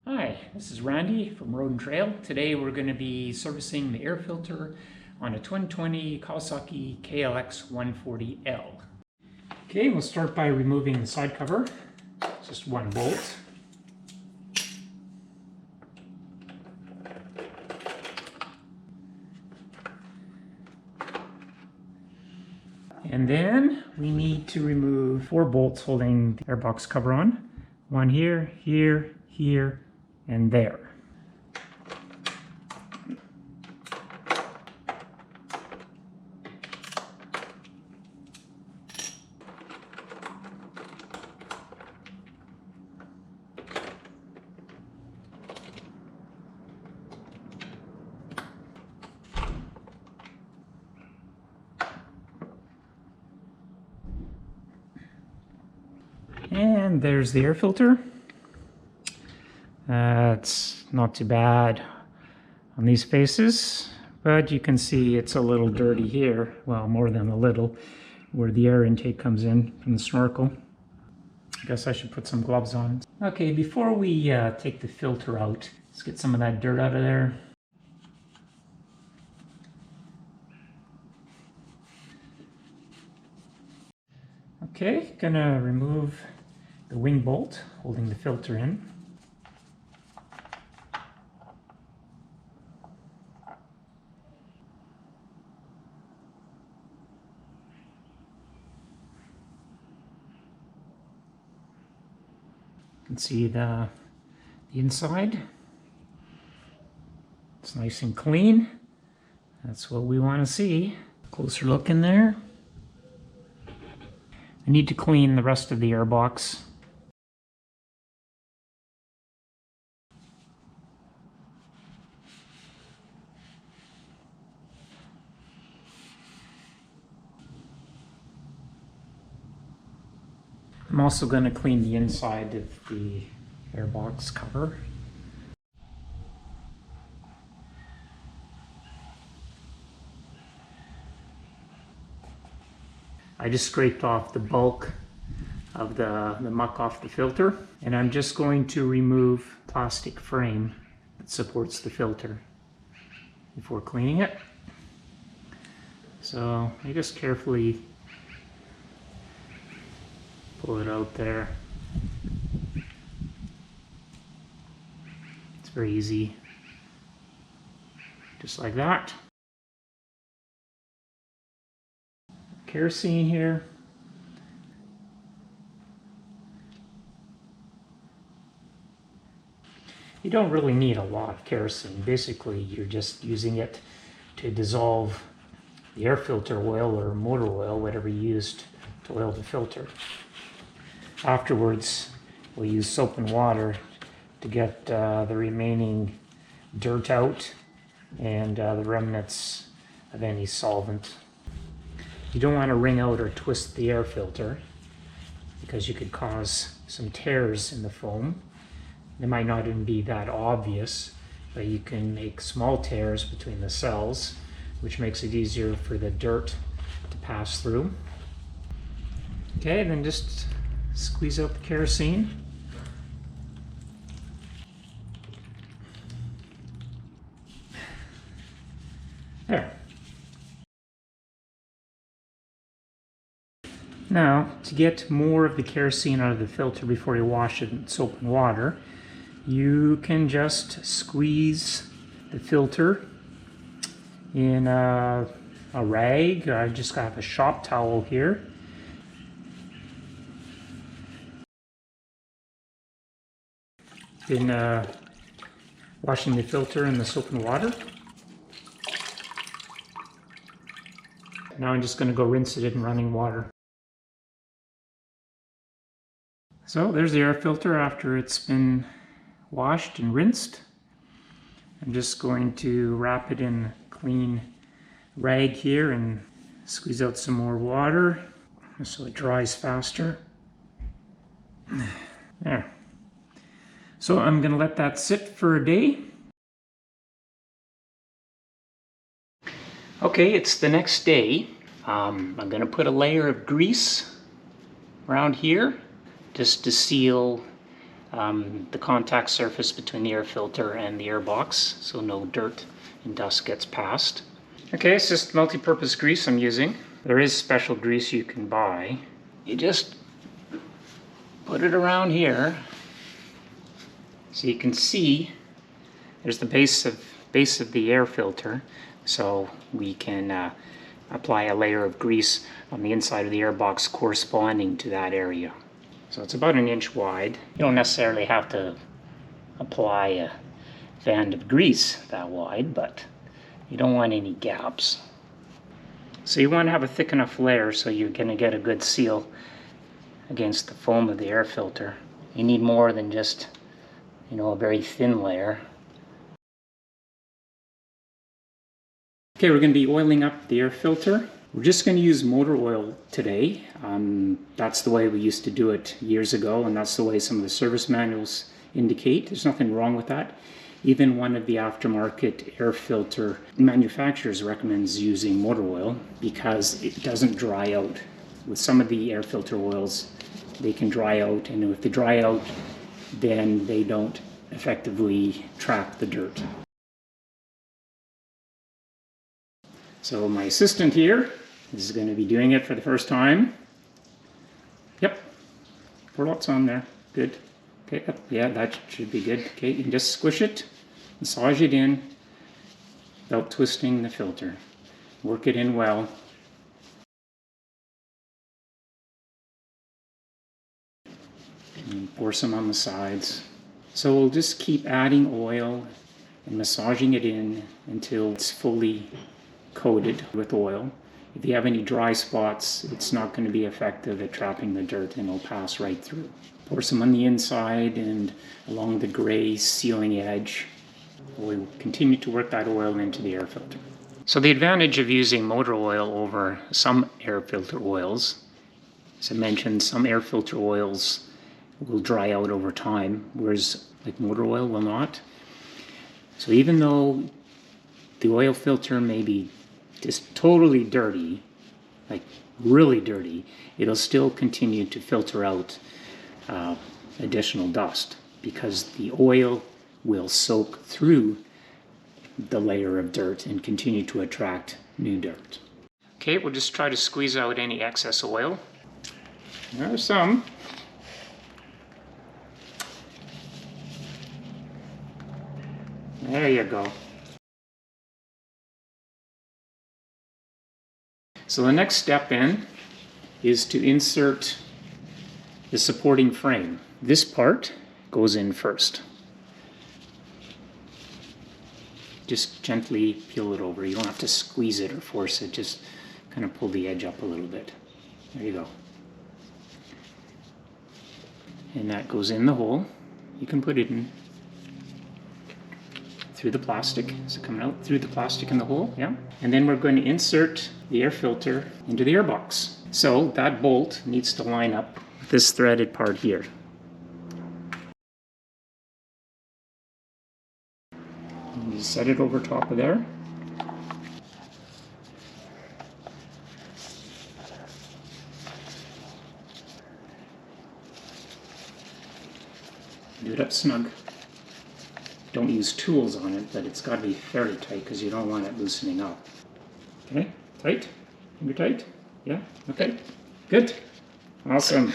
Hi, this is Randy from Road and Trail. Today we're going to be servicing the air filter on a 2020 Kawasaki KLX140L. Okay, we'll start by removing the side cover. Just one bolt. And then we need to remove 4 bolts holding the airbox cover on. One here, here, here, and there. And there's the air filter. It's not too bad on these faces, but you can see it's a little dirty here. Well, more than a little, where the air intake comes in from the snorkel. I guess I should put some gloves on. Okay, before we take the filter out, let's get some of that dirt out of there. Okay, gonna remove the wing bolt holding the filter in. You can see the inside. It's nice and clean. That's what we want to see. Closer look in there. I need to clean the rest of the airbox. I'm also going to clean the inside of the airbox cover. I just scraped off the bulk of the muck off the filter, and I'm just going to remove the plastic frame that supports the filter before cleaning it. So I just carefully pull it out there. It's very easy, just like that. Kerosene here. You don't really need a lot of kerosene. Basically, you're just using it to dissolve the air filter oil or motor oil, whatever you used to oil the filter. Afterwards, we'll use soap and water to get the remaining dirt out and the remnants of any solvent. You don't want to wring out or twist the air filter because you could cause some tears in the foam. They might not even be that obvious, but you can make small tears between the cells, which makes it easier for the dirt to pass through. Okay, then just squeeze out the kerosene. There. Now, to get more of the kerosene out of the filter before you wash it in soap and water, you can just squeeze the filter in a rag. I just got a shop towel here. Been washing the filter in the soap and water. Now I'm just going to go rinse it in running water. So there's the air filter after it's been washed and rinsed. I'm just going to wrap it in a clean rag here and squeeze out some more water so it dries faster. There. So I'm going to let that sit for a day. Okay, it's the next day. I'm going to put a layer of grease around here just to seal the contact surface between the air filter and the air box, so no dirt and dust gets past. Okay, it's just multi-purpose grease I'm using. There is special grease you can buy. You just put it around here so you can see there's the base of the air filter, so we can apply a layer of grease on the inside of the air box corresponding to that area. So it's about 1 inch wide. You don't necessarily have to apply a band of grease that wide, but you don't want any gaps. So you want to have a thick enough layer so you're going to get a good seal against the foam of the air filter. You need more than just, a very thin layer. Okay, we're going to be oiling up the air filter. We're just going to use motor oil today. That's the way we used to do it years ago, and that's the way some of the service manuals indicate. There's nothing wrong with that. Even one of the aftermarket air filter manufacturers recommends using motor oil because it doesn't dry out. With some of the air filter oils, they can dry out, and if they dry out, then they don't effectively trap the dirt. So my assistant here is going to be doing it for the first time. Yep, pour lots on there. Good. Okay, yeah, that should be good. Okay, you can just squish it, massage it in without twisting the filter. Work it in well. And pour some on the sides. So we'll just keep adding oil and massaging it in until it's fully coated with oil. If you have any dry spots, it's not going to be effective at trapping the dirt and it'll pass right through. Pour some on the inside and along the gray sealing edge. We'll continue to work that oil into the air filter. So the advantage of using motor oil over some air filter oils, as I mentioned, some air filter oils will dry out over time, whereas like motor oil will not. So even though the oil filter may be just totally dirty, like really dirty, it'll still continue to filter out additional dust because the oil will soak through the layer of dirt and continue to attract new dirt. Okay, we'll just try to squeeze out any excess oil. There's some. There you go. So the next step in is to insert the supporting frame. This part goes in first. Just gently peel it over. You don't have to squeeze it or force it. Just kind of pull the edge up a little bit. There you go. And that goes in the hole. You can put it in through the plastic. Is it coming out through the plastic in the hole? Yeah. And then we're going to insert the air filter into the air box. So that bolt needs to line up with this threaded part here. And you set it over top of there. Do it up snug. Don't use tools on it, but it's got to be fairly tight because you don't want it loosening up. Okay, tight? Finger tight? Yeah, okay, good, awesome.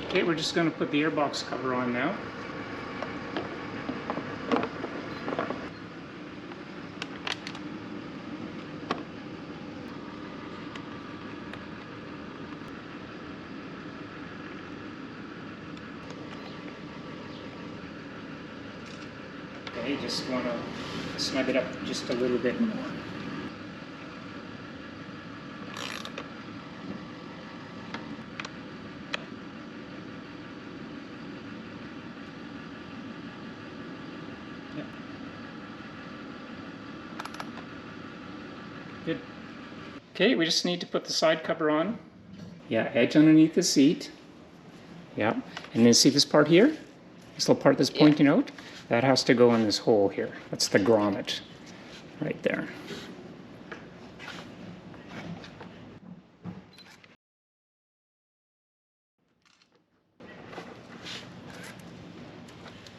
Okay, we're just going to put the airbox cover on now. Okay, just want to snug it up just a little bit more. Yep. Good. Okay, we just need to put the side cover on. Yeah, edge underneath the seat. Yeah, and then see this part here? This little part that's pointing out? That has to go in this hole here. That's the grommet right there.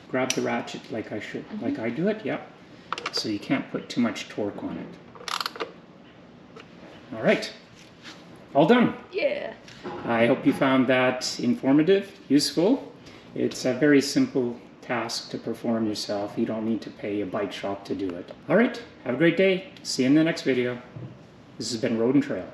grab the ratchet like I should, like I do it, yep. So you can't put too much torque on it. All right, all done. Yeah. I hope you found that informative, useful. It's a very simple task to perform yourself. You don't need to pay a bike shop to do it. All right, have a great day. See you in the next video. This has been Road and Trail.